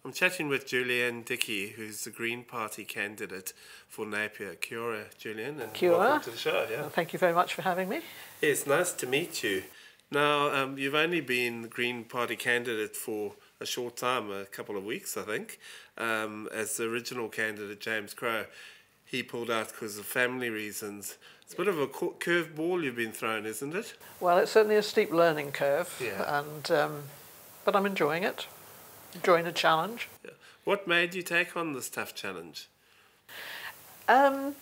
I'm chatting with Julienne Dickey, who's the Green Party candidate for Napier. Kia ora, Julienne, and Kia ora. welcome to the show. Yeah. Well, thank you very much for having me. It's nice to meet you. Now, you've only been the Green Party candidate for a short time, a couple of weeks, I think. As the original candidate, James Crow, he pulled out because of family reasons. It's a bit of a curved ball you've been thrown, isn't it? Well, it's certainly a steep learning curve, Yeah. and but I'm enjoying it, enjoying the challenge. Yeah. What made you take on this tough challenge? I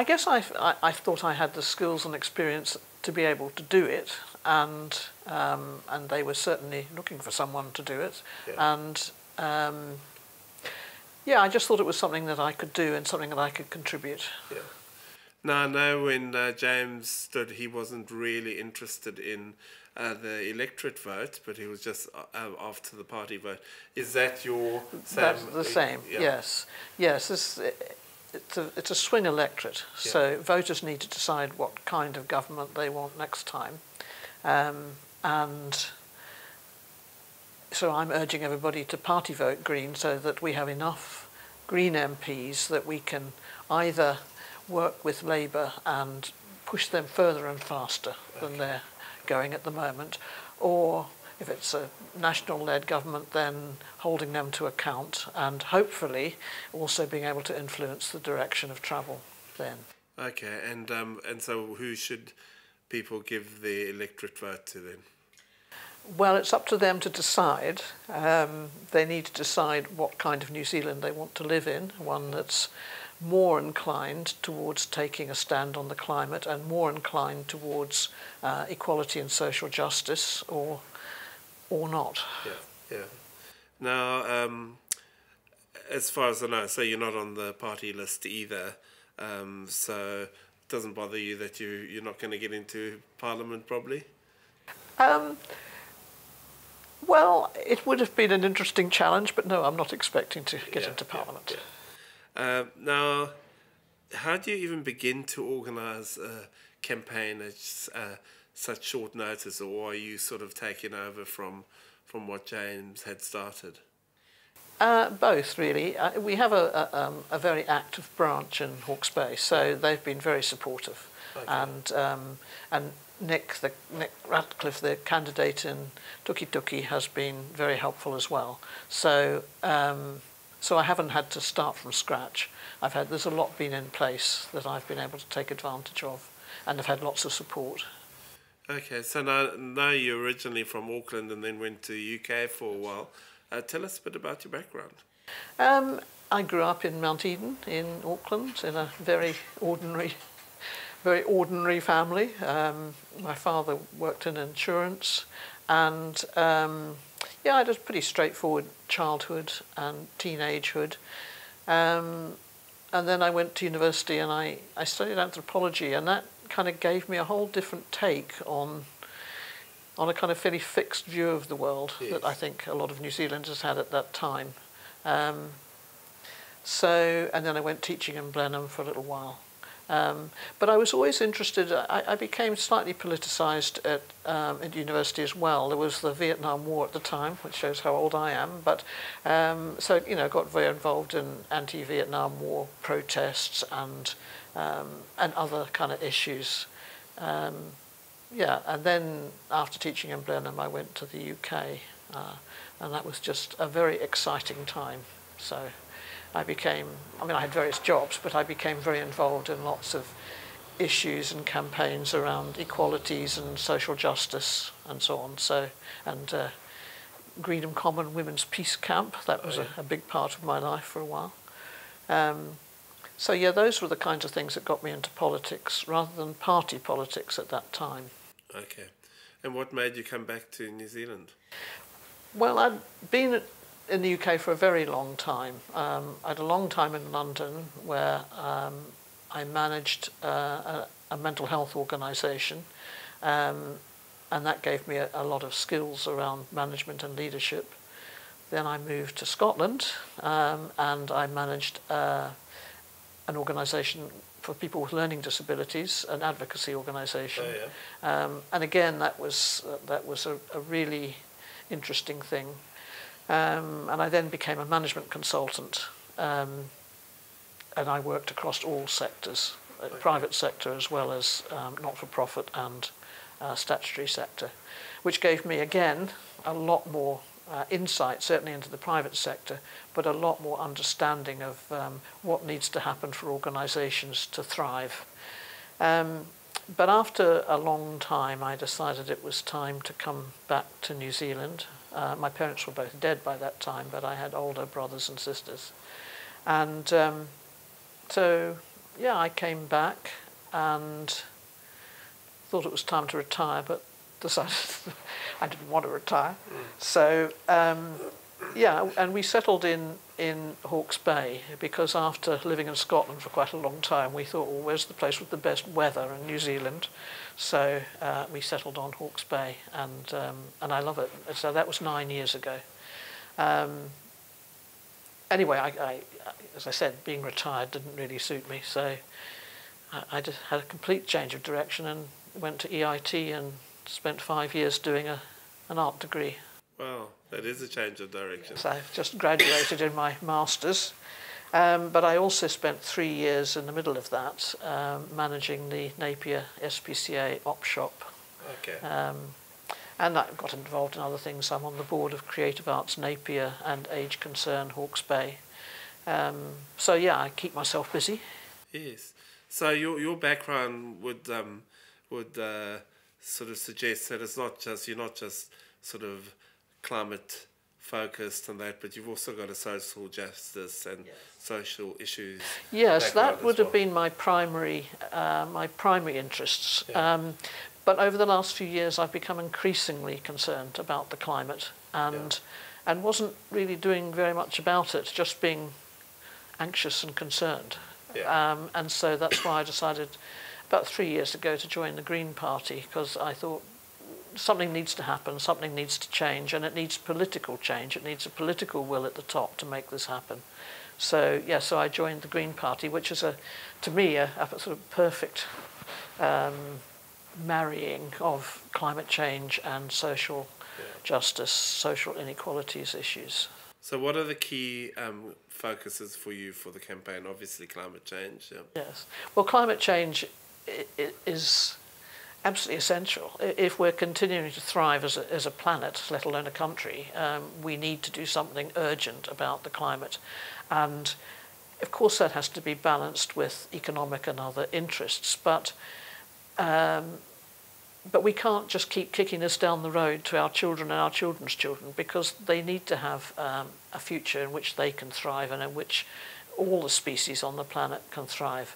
guess I thought I had the skills and experience to be able to do it, and they were certainly looking for someone to do it, Yeah. and yeah, I just thought it was something that I could do and something that I could contribute. Yeah. Now, I know when James stood, he wasn't really interested in the electorate vote, but he was just after the party vote. Is that your same? That's the same. Yeah. Yes, yes. It's a swing electorate, Yeah. so voters need to decide what kind of government they want next time, and so I'm urging everybody to party vote Green so that we have enough Green MPs that we can either work with Labour and push them further and faster than they're going at the moment, or if it's a national-led government, then holding them to account and hopefully also being able to influence the direction of travel then. Okay, and so who should people give the electorate vote to then? Well, it's up to them to decide. They need to decide what kind of New Zealand they want to live in, one that's more inclined towards taking a stand on the climate and more inclined towards equality and social justice, or not. Yeah, yeah. Now, as far as I know, so you're not on the party list either, so it doesn't bother you that you're not going to get into Parliament probably? Well, it would have been an interesting challenge, but no, I'm not expecting to get into Parliament. Yeah. Now, how do you even begin to organise a campaign at such short notice, or are you sort of taking over from what James had started? Both, really. We have a very active branch in Hawke's Bay, so they've been very supportive. Okay. And Nick Ratcliffe, the candidate in Dickey, has been very helpful as well. So so I haven't had to start from scratch. There's a lot been in place that I've been able to take advantage of, and I've had lots of support. Okay, so now you're originally from Auckland and then went to the UK for a while. Tell us a bit about your background. I grew up in Mount Eden in Auckland in a very ordinary family. My father worked in insurance, and yeah, I had a pretty straightforward childhood and teenagehood. And then I went to university and I studied anthropology, and that kind of gave me a whole different take on a kind of fairly fixed view of the world. Yes. That I think a lot of New Zealanders had at that time. And then I went teaching in Blenheim for a little while. But I was always interested. I became slightly politicised at university as well. There was the Vietnam War at the time, which shows how old I am. But so got very involved in anti-Vietnam War protests and other kind of issues. Yeah, and then after teaching in Blenheim, I went to the UK, and that was just a very exciting time. So I had various jobs, but I became very involved in lots of issues and campaigns around equalities and social justice and so on. So, and Greenham Common Women's Peace Camp, that was a big part of my life for a while. So yeah, those were the kinds of things that got me into politics rather than party politics at that time. Okay. And what made you come back to New Zealand? Well, I'd been in the UK for a very long time. I had a long time in London where I managed a mental health organisation, and that gave me a lot of skills around management and leadership. Then I moved to Scotland, and I managed an organisation for people with learning disabilities, an advocacy organisation. Oh, yeah. And again, that was a really interesting thing. And I then became a management consultant, and I worked across all sectors, private sector as well as not-for-profit and statutory sector, which gave me, again, a lot more insight, certainly into the private sector, but a lot more understanding of what needs to happen for organisations to thrive. But after a long time, I decided it was time to come back to New Zealand. My parents were both dead by that time, but I had older brothers and sisters. And so, yeah, I came back and thought it was time to retire, but decided I didn't want to retire. So, yeah, and we settled in Hawke's Bay, because after living in Scotland for quite a long time, we thought, well, where's the place with the best weather in New Zealand? So we settled on Hawke's Bay, and I love it. So that was 9 years ago. Anyway, I, as I said, being retired didn't really suit me, so I just had a complete change of direction and went to EIT and spent 5 years doing an art degree. Wow, that is a change of direction. So I've just graduated in my master's, but I also spent 3 years in the middle of that managing the Napier SPCA op shop. Okay. And I got involved in other things. I'm on the board of Creative Arts Napier and Age Concern Hawke's Bay. So yeah, I keep myself busy. Yes. So your background would sort of suggest that it's not just, you're not just sort of climate focused and that, but you've also got a social justice and social issues. Yes, that would well. have been my primary interests. Yeah. But over the last few years, I've become increasingly concerned about the climate, and wasn't really doing very much about it, just being anxious and concerned. Yeah. And so that's why I decided about 3 years ago to join the Green Party, because I thought something needs to happen, something needs to change, and it needs political change. It needs a political will at the top to make this happen. So yeah, so I joined the Green Party, which is to me a sort of perfect marrying of climate change and social justice, social inequalities issues. So what are the key focuses for you for the campaign? Obviously climate change. Yeah. Yes. Well, climate change is absolutely essential. If we're continuing to thrive as a planet, let alone a country, we need to do something urgent about the climate. And of course that has to be balanced with economic and other interests, but we can't just keep kicking this down the road to our children and our children's children, because they need to have a future in which they can thrive and in which all the species on the planet can thrive.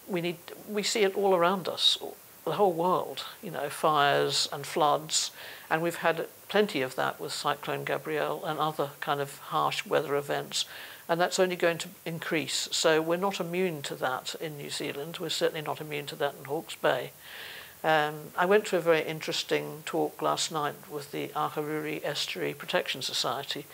We see it all around us, the whole world, you know, fires and floods, and we've had plenty of that with Cyclone Gabrielle and other kind of harsh weather events, and that's only going to increase. So we're not immune to that in New Zealand. We're certainly not immune to that in Hawke's Bay. I went to a very interesting talk last night with the Ahuriri Estuary Protection Society,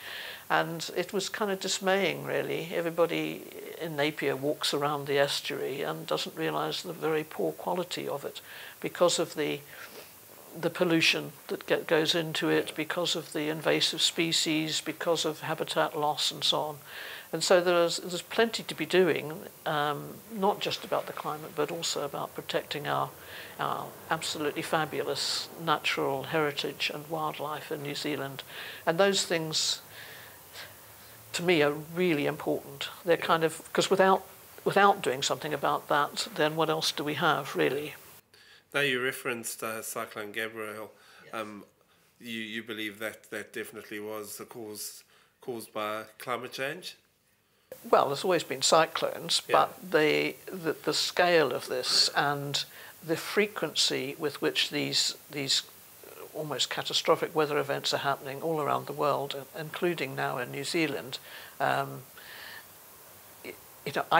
and it was kind of dismaying, really. Everybody in Napier walks around the estuary and doesn't realise the very poor quality of it because of the pollution that goes into it, because of the invasive species, because of habitat loss and so on. And so there's plenty to be doing, not just about the climate, but also about protecting our absolutely fabulous natural heritage and wildlife in New Zealand. And those things, to me, are really important. They're kind of, because without doing something about that, then what else do we have, really? Now you referenced Cyclone Gabrielle. Yes. You believe that definitely was the caused by climate change? Well, there's always been cyclones, but the scale of this and the frequency with which these almost catastrophic weather events are happening all around the world, including now in New Zealand, I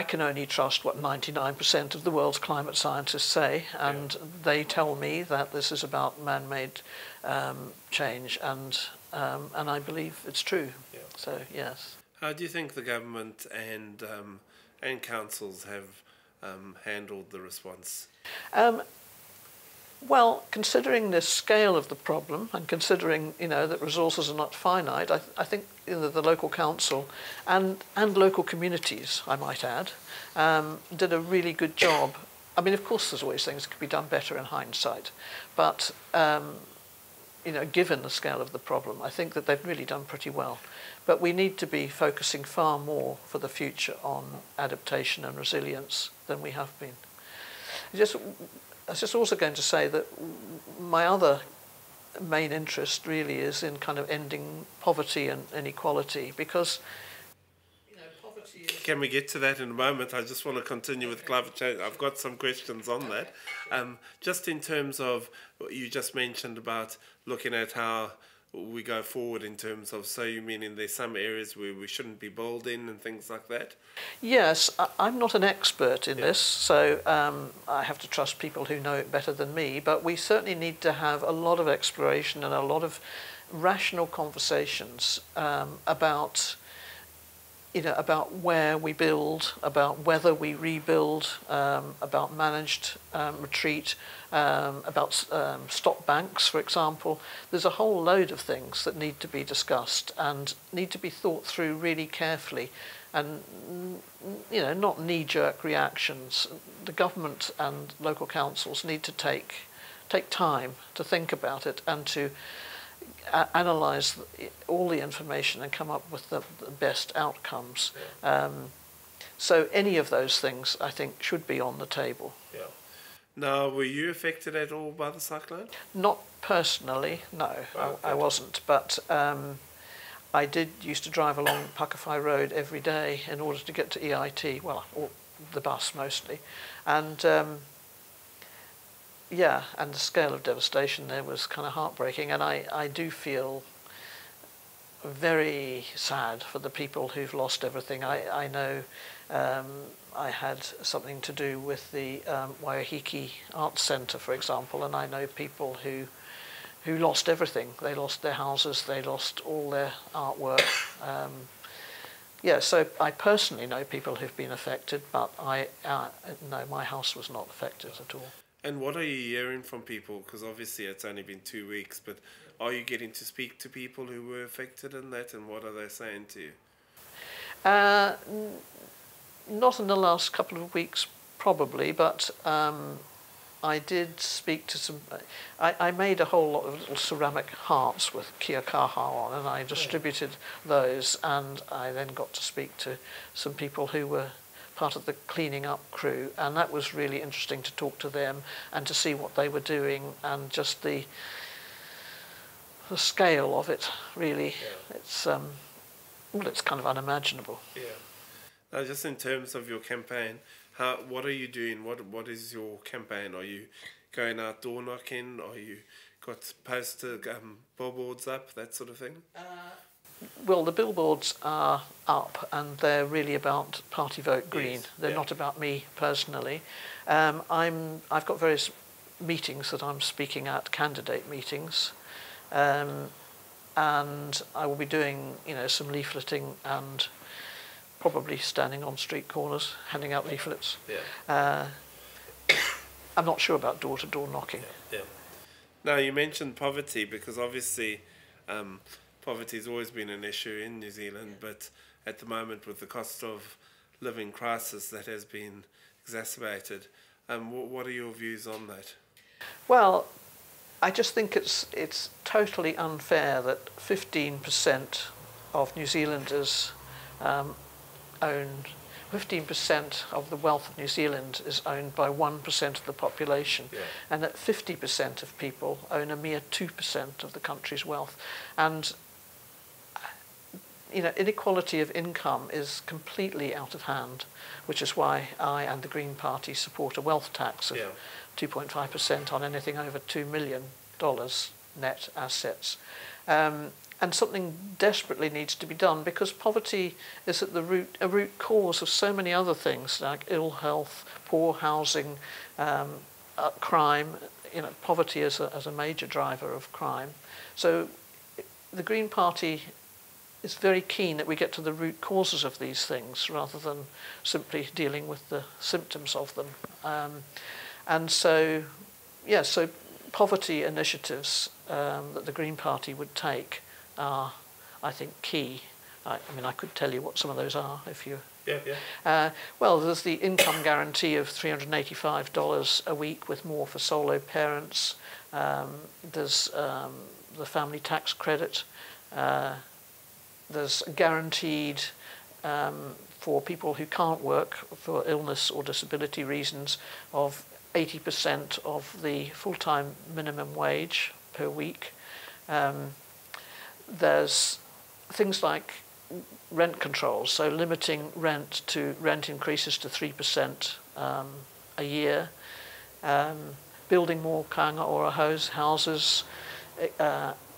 can only trust what 99% of the world's climate scientists say, and they tell me that this is about man-made change, and I believe it's true. Yeah. So yes. How do you think the government and councils have handled the response? Well, considering the scale of the problem and considering, that resources are not finite, I think the local council and local communities, I might add, did a really good job. I mean, of course, there's always things that could be done better in hindsight, but given the scale of the problem, I think that they've really done pretty well. But we need to be focusing far more for the future on adaptation and resilience than we have been. I was just also going to say that my other main interest really is in kind of ending poverty and inequality, because poverty is... Can we get to that in a moment? I just want to continue with climate change. I've got some questions on that. Just in terms of what you just mentioned about looking at how we go forward in terms of, so you mean there's some areas where we shouldn't be building and things like that? Yes, I'm not an expert in this, so I have to trust people who know it better than me, but we certainly need to have a lot of exploration and a lot of rational conversations about where we build, about whether we rebuild, about managed retreat, about stop banks, for example. There's a whole load of things that need to be discussed and need to be thought through really carefully, and not knee-jerk reactions. The government and local councils need to take time to think about it and to analyse all the information and come up with the best outcomes. So any of those things, I think, should be on the table. Yeah. Now, were you affected at all by the cyclone? Not personally, no, I wasn't. But I used to drive along Puckafy Road every day in order to get to EIT, well, or the bus mostly. And and the scale of devastation there was kind of heartbreaking, and I do feel very sad for the people who've lost everything. I know I had something to do with the Waiheke Arts Centre, for example, and I know people who lost everything. They lost their houses, they lost all their artwork. So I personally know people who've been affected, but no, my house was not affected at all. And what are you hearing from people? Because obviously it's only been 2 weeks, but are you getting to speak to people who were affected in that, and what are they saying to you? Not in the last couple of weeks, probably, but I did speak to some... I made a whole lot of little ceramic hearts with kia kaha on, and I distributed those, and I then got to speak to some people who were part of the cleaning up crew, and that was really interesting to talk to them and to see what they were doing, and just the scale of it, really. It's it's kind of unimaginable. Now, just in terms of your campaign, what are you doing? What is your campaign? Are you going out door knocking? Are you got poster billboards up, that sort of thing? Well, the billboards are up, and they're really about Party Vote Green. Yes. They're not about me personally. I've got various meetings that I'm speaking at, candidate meetings, and I will be doing some leafleting and probably standing on street corners handing out leaflets. I'm not sure about door-to-door knocking. Now, you mentioned poverty, because obviously poverty has always been an issue in New Zealand, but at the moment with the cost of living crisis that has been exacerbated, what are your views on that? Well, I just think it's totally unfair that 15% of New Zealanders own 15% of the wealth of New Zealand is owned by 1% of the population, and that 50% of people own a mere 2% of the country's wealth. And inequality of income is completely out of hand, which is why I and the Green Party support a wealth tax of 2.5% on anything over $2 million net assets. And something desperately needs to be done, because poverty is at a root cause of so many other things, like ill health, poor housing, crime. Poverty is a major driver of crime. So the Green Party is very keen that we get to the root causes of these things rather than simply dealing with the symptoms of them. And so poverty initiatives that the Green Party would take are, I think, key. I mean, I could tell you what some of those are if you... Yeah. Well, there's the income guarantee of $385 a week with more for solo parents. There's the family tax credit. There's guaranteed for people who can't work for illness or disability reasons of 80% of the full-time minimum wage per week. There's things like rent controls, so limiting rent increases to 3% a year, building more kāinga ora houses,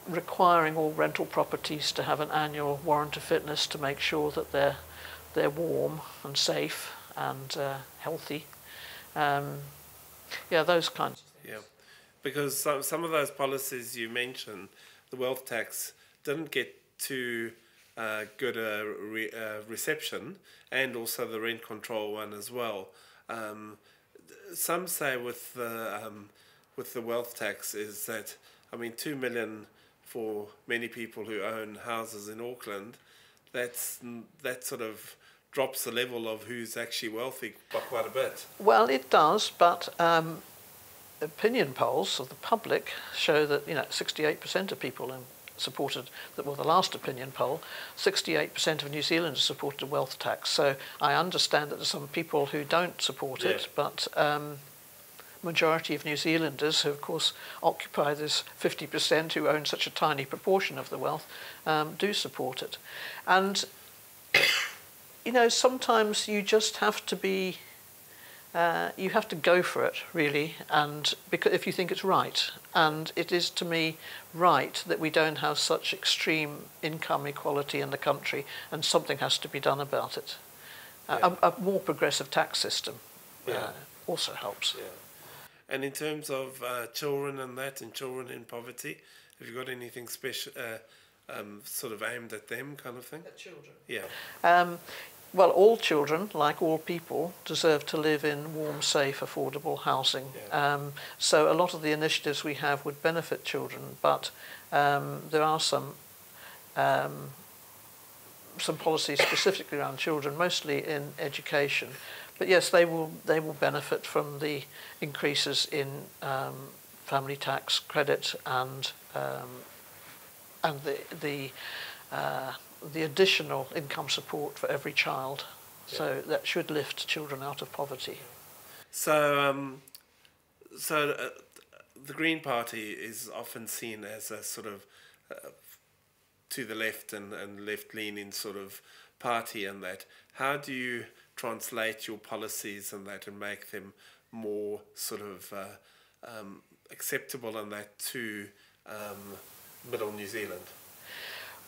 requiring all rental properties to have an annual warrant of fitness to make sure that they're warm and safe and healthy. Yeah, those kinds of things. Yeah, because some of those policies you mentioned, the wealth tax, didn't get too good a reception, and also the rent control one as well. Some say with the wealth tax is that, I mean, 2 million for many people who own houses in Auckland, that sort of drops the level of who's actually wealthy by quite a bit. Well, it does, but opinion polls of the public show that 68% of people supported, well, the last opinion poll, 68% of New Zealanders supported a wealth tax. So I understand that there's some people who don't support it, but majority of New Zealanders, who of course occupy this 50% who own such a tiny proportion of the wealth, do support it. And sometimes you just have to be, you have to go for it, really, and because if you think it's right. And it is, to me, right that we don't have such extreme income equality in the country, and something has to be done about it. A more progressive tax system also helps. Yeah. And in terms of children and children in poverty, have you got anything special, sort of aimed at them, kind of thing? At children? Yeah. Well, all children, like all people, deserve to live in warm, safe, affordable housing. Yeah. So a lot of the initiatives we have would benefit children, but there are some policies specifically around children, mostly in education. But yes, they will benefit from the increases in family tax credit and the additional income support for every child. So that should lift children out of poverty. So, the Green Party is often seen as a sort of to the left and left-leaning sort of party and that. How do you translate your policies and that and make them more sort of acceptable and that to middle New Zealand?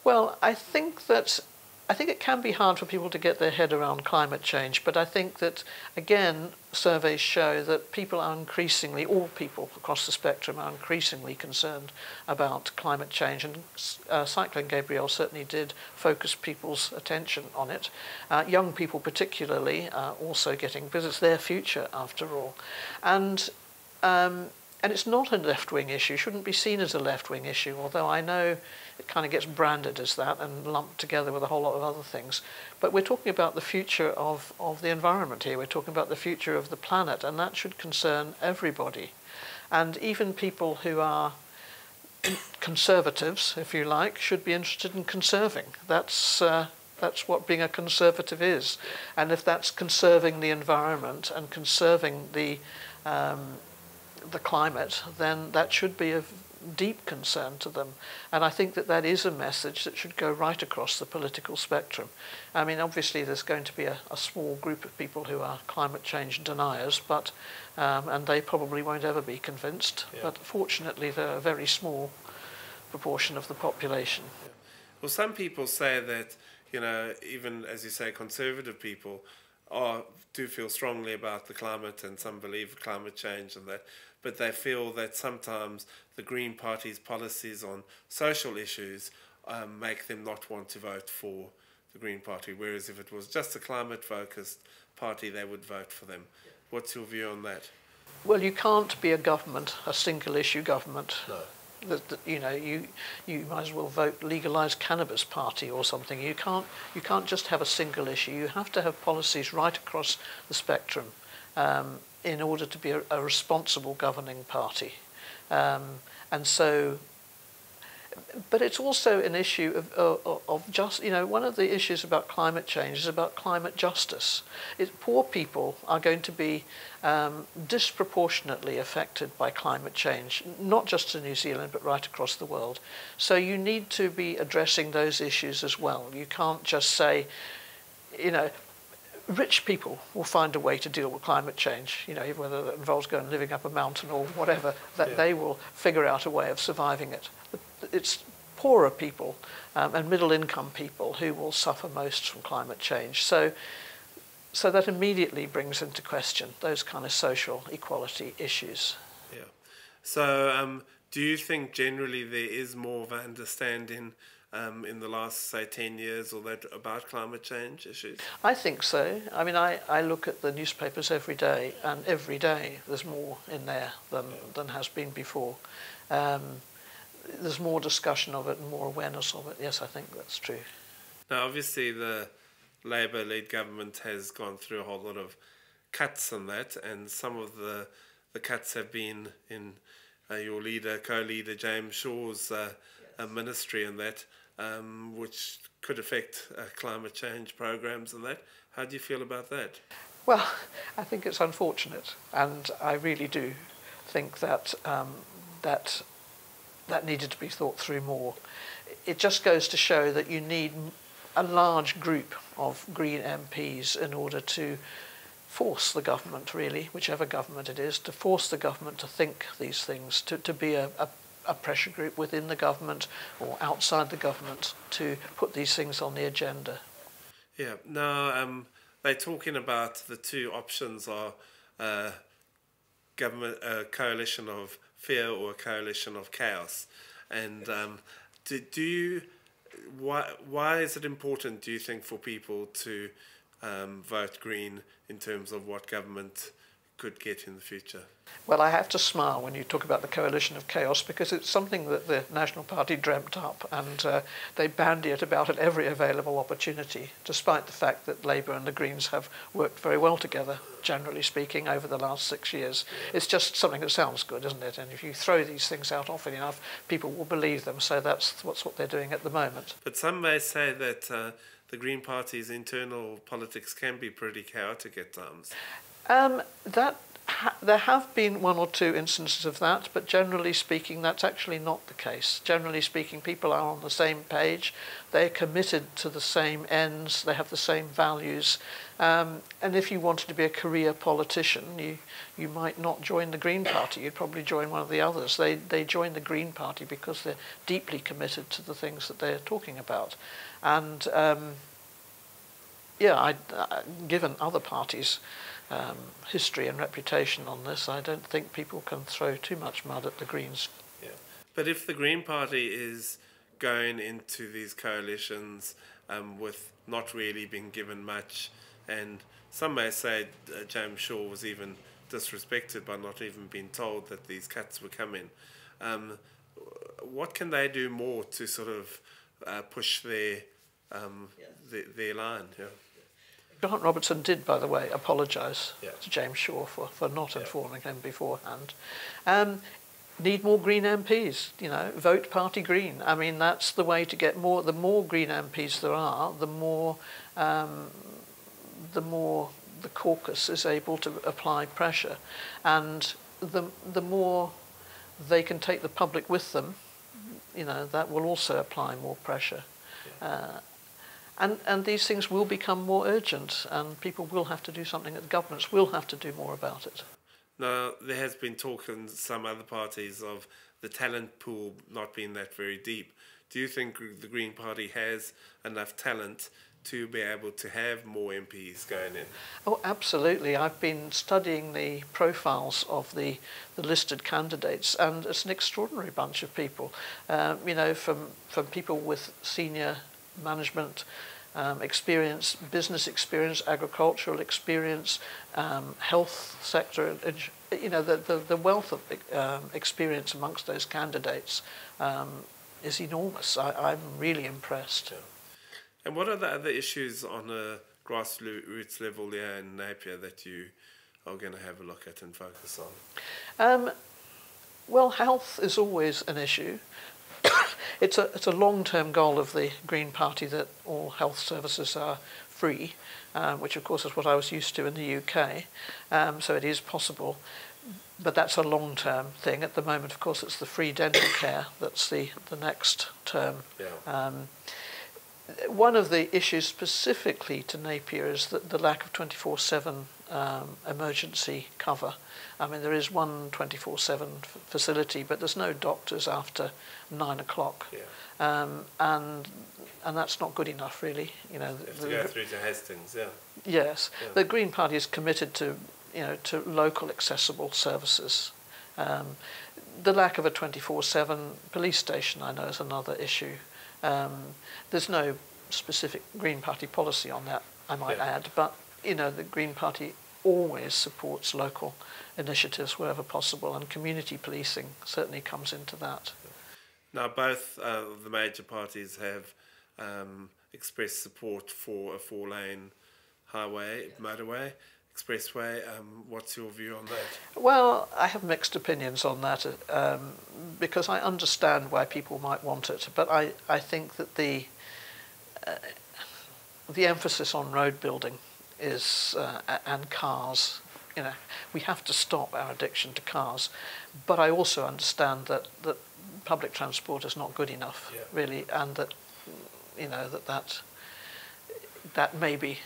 Well, I think it can be hard for people to get their head around climate change, but I think that, again, surveys show that people are increasingly, all people across the spectrum are increasingly concerned about climate change, and Cyclone Gabrielle certainly did focus people's attention on it. Young people particularly are also getting, because it's their future after all. And it's not a left-wing issue, shouldn't be seen as a left-wing issue, although I know it kind of gets branded as that and lumped together with a whole lot of other things. But we're talking about the future of the environment here. We're talking about the future of the planet, and that should concern everybody. And even people who are conservatives, if you like, should be interested in conserving. That's what being a conservative is. And if that's conserving the environment and conserving the climate, then that should be of deep concern to them. And I think that is a message that should go right across the political spectrum. I mean, obviously there's going to be a small group of people who are climate change deniers, but and they probably won't ever be convinced. Yeah. But fortunately they're a very small proportion of the population. Yeah. Well, some people say that, even as you say, conservative people do feel strongly about the climate, and some believe climate change and that, but they feel that sometimes the Green Party's policies on social issues make them not want to vote for the Green Party, whereas if it was just a climate-focused party, they would vote for them. Yeah. What's your view on that? Well, you can't be a government, a single issue government. No. You might as well vote legalise cannabis party or something. You can't just have a single issue. You have to have policies right across the spectrum in order to be a responsible governing party. And so, but it's also an issue of just, one of the issues about climate change is about climate justice. Poor people are going to be disproportionately affected by climate change, not just in New Zealand, but right across the world. So you need to be addressing those issues as well. You can't just say, rich people will find a way to deal with climate change, whether that involves going and living up a mountain or whatever, that they will figure out a way of surviving it. It's poorer people and middle-income people who will suffer most from climate change. So that immediately brings into question those kind of social equality issues. Yeah. So do you think generally there is more of an understanding in the last, say, 10 years or that about climate change issues? I think so. I mean, I look at the newspapers every day, and every day there's more in there than has been before. There's more discussion of it and more awareness of it. Yes, I think that's true. Now, obviously, the Labour-led government has gone through a whole lot of cuts on that, and some of the cuts have been in your co-leader James Shaw's ministry and that, which could affect climate change programs and that. How do you feel about that? Well, I think it's unfortunate, and I really do think that that needed to be thought through more. It just goes to show that you need a large group of Green MPs in order to force the government, really, whichever government it is, to force the government to think these things, to be a pressure group within the government or outside the government to put these things on the agenda. Yeah. Now, they're talking about the two options are government, a coalition of fear or a coalition of chaos. And why is it important, do you think, for people to vote Green in terms of what government could get in the future? Well, I have to smile when you talk about the coalition of chaos, because it's something that the National Party dreamt up, and they bandy it about at every available opportunity, despite the fact that Labour and the Greens have worked very well together, generally speaking, over the last 6 years. It's just something that sounds good, isn't it? And if you throw these things out often enough, people will believe them, so that's what they're doing at the moment. But some may say that the Green Party's internal politics can be pretty chaotic at times. There have been one or two instances of that, but generally speaking, that's actually not the case. Generally speaking, people are on the same page, they're committed to the same ends, they have the same values, and if you wanted to be a career politician, you might not join the Green Party, you'd probably join one of the others. They join the Green Party because they're deeply committed to the things that they're talking about. And given other parties' history and reputation on this, I don't think people can throw too much mud at the Greens. Yeah. But if the Green Party is going into these coalitions with not really being given much, and some may say James Shaw was even disrespected by not even being told that these cuts were coming, what can they do more to sort of push their line? Yeah. Grant Robertson did, by the way, apologise to James Shaw for not informing him beforehand. Need more Green MPs, vote Party Green. I mean, that's the way to get more. The more Green MPs there are, the more the caucus is able to apply pressure, and the more they can take the public with them, that will also apply more pressure. And these things will become more urgent, and people will have to do something, and governments will have to do more about it. Now, there has been talk in some other parties of the talent pool not being that very deep. Do you think the Green Party has enough talent to be able to have more MPs going in? Oh, absolutely. I've been studying the profiles of the listed candidates, and it's an extraordinary bunch of people. From people with senior management experience, business experience, agricultural experience, health sector. You know, the wealth of experience amongst those candidates is enormous. I'm really impressed. Yeah. And what are the other issues on a grassroots level there in Napier that you are going to have a look at and focus on? Well, health is always an issue. It's a long-term goal of the Green Party that all health services are free, which of course is what I was used to in the UK. So it is possible, but that's a long-term thing. At the moment, of course, it's the free dental care that's the next term. Yeah. One of the issues specifically to Napier is the lack of 24/7 emergency cover. I mean, there is one 24/7 facility, but there's no doctors after 9 o'clock. Yeah. And that's not good enough, really. You know, you have to go through to Hastings, yeah. Yes, Yeah. the Green Party is committed to, you know, to local accessible services. The lack of a 24/7 police station, I know, is another issue. There's no specific Green Party policy on that, I might add, but you know, the Green Party always supports local initiatives wherever possible, and community policing certainly comes into that. Now, both the major parties have expressed support for a 4-lane highway, motorway, expressway. What's your view on that? Well, I have mixed opinions on that because I understand why people might want it, but I think that the emphasis on road building is and cars. You know, we have to stop our addiction to cars, but I also understand that public transport is not good enough, really, and that you know that may be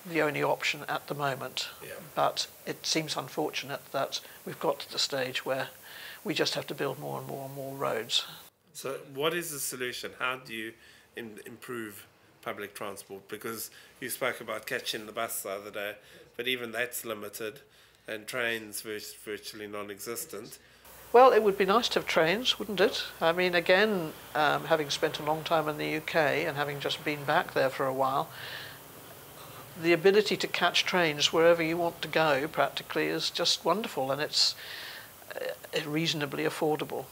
the only option at the moment. Yeah. But it seems unfortunate that we've got to the stage where we just have to build more and more and more roads. So what is the solution? How do you improve public transport? Because you spoke about catching the bus the other day, but even that's limited, and trains virtually non-existent. Well, it would be nice to have trains, wouldn't it? I mean, again, having spent a long time in the UK and having just been back there for a while, the ability to catch trains wherever you want to go practically is just wonderful, and it's reasonably affordable.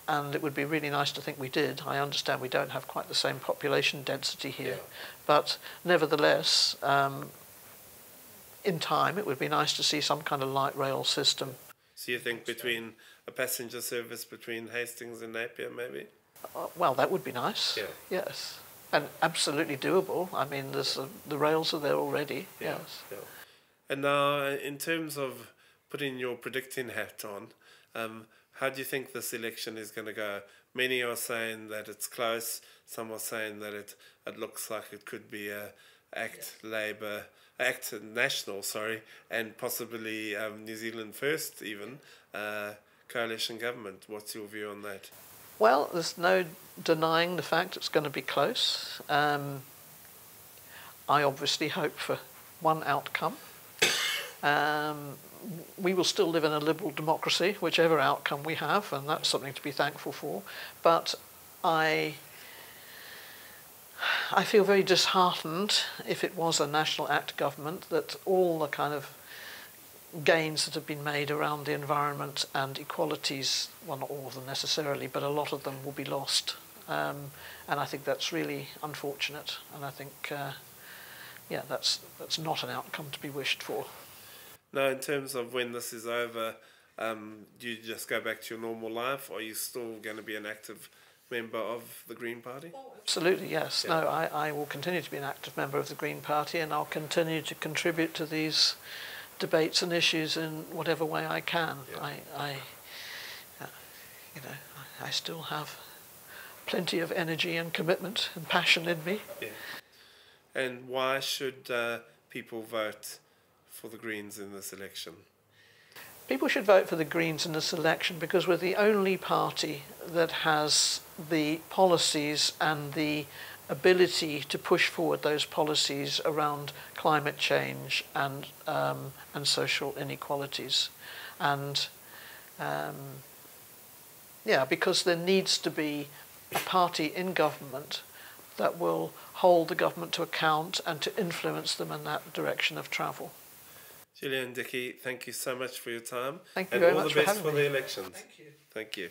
And it would be really nice to think we did. I understand we don't have quite the same population density here, but nevertheless, in time it would be nice to see some kind of light rail system. So you think between a passenger service between Hastings and Napier, maybe? Well, that would be nice. Yeah. Yes. And absolutely doable. I mean, there's the rails are there already. Yeah. Yes. Yeah. And now, in terms of putting your predicting hat on, how do you think this election is going to go? Many are saying that it's close. Some are saying that it looks like it could be a Act National, and possibly New Zealand First even, coalition government. What's your view on that? Well, there's no denying the fact it's going to be close. I obviously hope for one outcome. We will still live in a liberal democracy, whichever outcome we have, and that's something to be thankful for. But I feel very disheartened, if it was a National Act government, that all the kind of gains that have been made around the environment and equalities, well, not all of them necessarily, but a lot of them will be lost. And I think that's really unfortunate. And I think, that's not an outcome to be wished for. Now, in terms of when this is over, do you just go back to your normal life, or are you still going to be an active member of the Green Party? Absolutely, yes. Yeah. No, I will continue to be an active member of the Green Party, and I'll continue to contribute to these debates and issues in whatever way I can. Yeah. I still have plenty of energy and commitment and passion in me. Yeah. And why should people vote for the Greens in this election? People should vote for the Greens in this election because we're the only party that has the policies and the ability to push forward those policies around climate change and social inequalities. And because there needs to be a party in government that will hold the government to account and to influence them in that direction of travel. Julienne, Dickey, thank you so much for your time. Thank you and very all much the for best having for me. the elections. Thank you. Thank you.